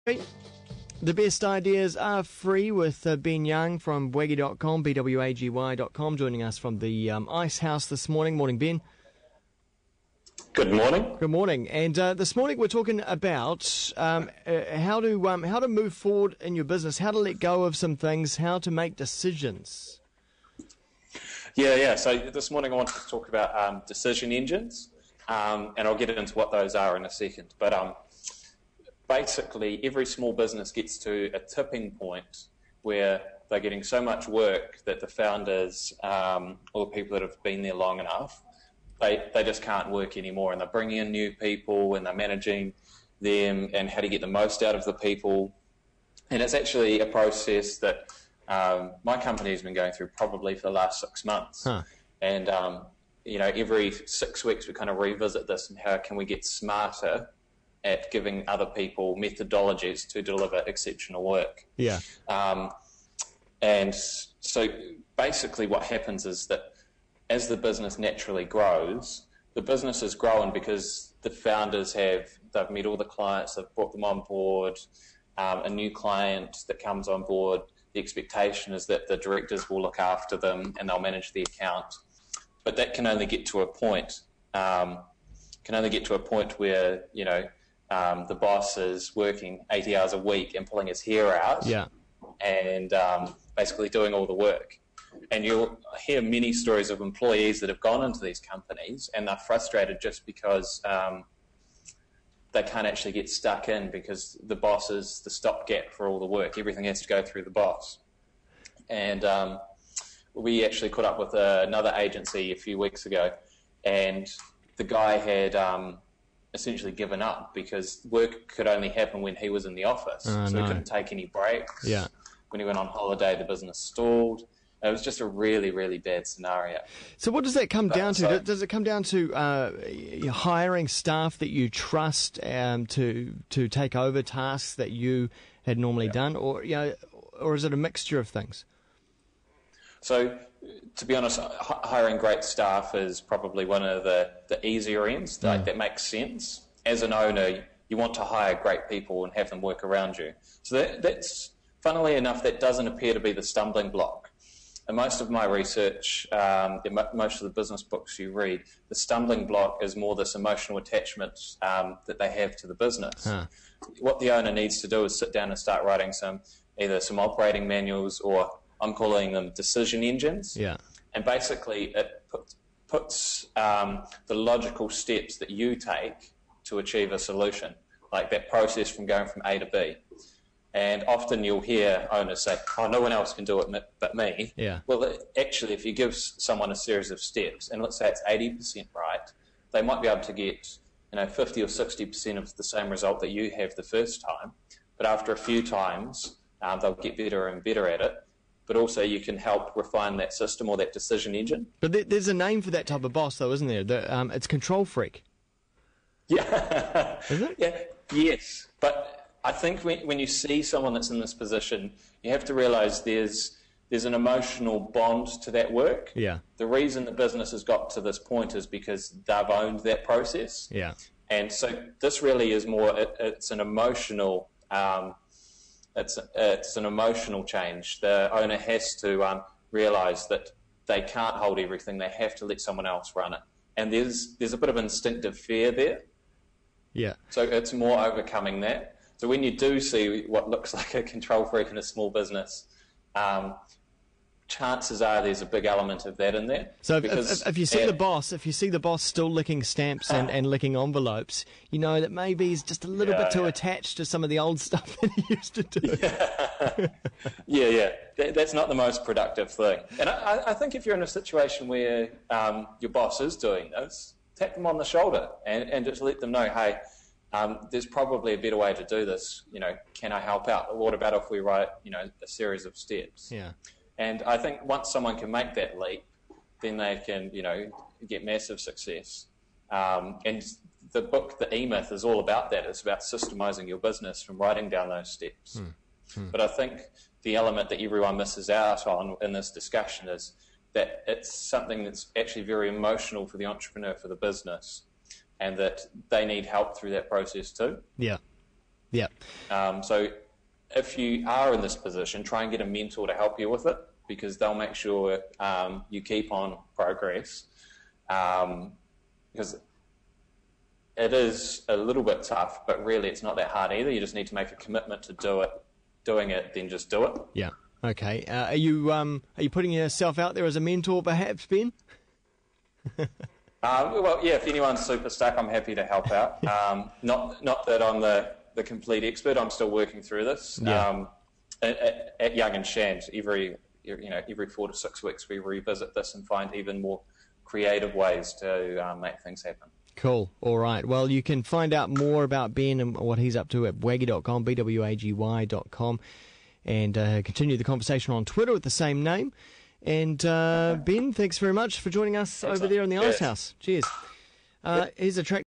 The best ideas are free with Ben Young from bwaggy.com, bwaggy.com, joining us from the Ice House this morning. Morning, Ben. Good morning. Good morning. And this morning we're talking about how to move forward in your business, how to let go of some things, how to make decisions. Yeah. So this morning I wanted to talk about decision engines, and I'll get into what those are in a second. But basically, every small business gets to a tipping point where they're getting so much work that the founders, or the people that have been there long enough, they just can't work anymore, and they're bringing in new people and they're managing them and how to get the most out of the people. And it's actually a process that my company has been going through probably for the last 6 months. And every 6 weeks we kind of revisit this and how can we get smarter at giving other people methodologies to deliver exceptional work. Yeah. And so basically what happens is that as the business naturally grows, the business is growing because the founders they've met all the clients, they've brought them on board, a new client that comes on board, the expectation is that the directors will look after them and they'll manage the account. But that can only get to a point, where, the boss is working 80 hours a week and pulling his hair out, and basically doing all the work. And you'll hear many stories of employees that have gone into these companies and they're frustrated just because they can't actually get stuck in because the boss is the stopgap for all the work. Everything has to go through the boss. And we actually caught up with another agency a few weeks ago, and the guy had essentially given up because work could only happen when he was in the office. He couldn't take any breaks. Yeah. When he went on holiday, the business stalled. It was just a really, really bad scenario. So what does that come down to? Does it come down to hiring staff that you trust to take over tasks that you had normally done, or is it a mixture of things? So, to be honest, hiring great staff is probably one of the easier ends. That makes sense. As an owner, you want to hire great people and have them work around you. So that's, funnily enough, that doesn't appear to be the stumbling block. In most of my research, most of the business books you read, the stumbling block is more this emotional attachment that they have to the business. What the owner needs to do is sit down and start writing either some operating manuals, or I'm calling them decision engines. Yeah. And basically it puts the logical steps that you take to achieve a solution, like that process from going from A to B. And often you'll hear owners say, "Oh, no one else can do it but me." Yeah. Well, actually, if you give someone a series of steps, and let's say it's 80% right, they might be able to get 50 or 60% of the same result that you have the first time. But after a few times, they'll get better and better at it. But also you can help refine that system or that decision engine. But there's a name for that type of boss, though, isn't there? It's control freak. Yeah. Is it? Yeah. Yes. But I think when you see someone that's in this position, you have to realise there's an emotional bond to that work. Yeah. The reason the business has got to this point is because they've owned that process. Yeah. And so this really is more. It's an emotional. It's an emotional change. The owner has to realise that they can't hold everything. They have to let someone else run it. And there's a bit of instinctive fear there. Yeah. So it's more overcoming that. So when you do see what looks like a control freak in a small business, chances are there's a big element of that in there. So if you see the boss still licking stamps and licking envelopes, you know that maybe he's just a little bit too attached to some of the old stuff that he used to do. Yeah. That's not the most productive thing. And I think if you're in a situation where your boss is doing this, tap them on the shoulder and just let them know, hey, there's probably a better way to do this. Can I help out? What about if we write, a series of steps? Yeah. And I think once someone can make that leap, then they can, get massive success. And the book, The E-Myth, is all about that. It's about systemizing your business from writing down those steps. But I think the element that everyone misses out on in this discussion is that it's something that's actually very emotional for the entrepreneur, for the business, and that they need help through that process too. Yeah. Yeah. So if you are in this position, try and get a mentor to help you with it, because they'll make sure you keep on progress. Because it is a little bit tough, but really it's not that hard either. You just need to make a commitment to do it. Doing it, then just do it. Yeah. Okay. Are you putting yourself out there as a mentor, perhaps, Ben? Well, yeah. If anyone's super stuck, I'm happy to help out. Not that I'm the complete expert. I'm still working through this. Yeah. At Young and Shams, every 4 to 6 weeks, we revisit this and find even more creative ways to make things happen. Cool. All right. Well, you can find out more about Ben and what he's up to at bwaggy.com, bwagy.com, and continue the conversation on Twitter with the same name. And Ben, thanks very much for joining us over there in the Ice House. Cheers. Here's a track.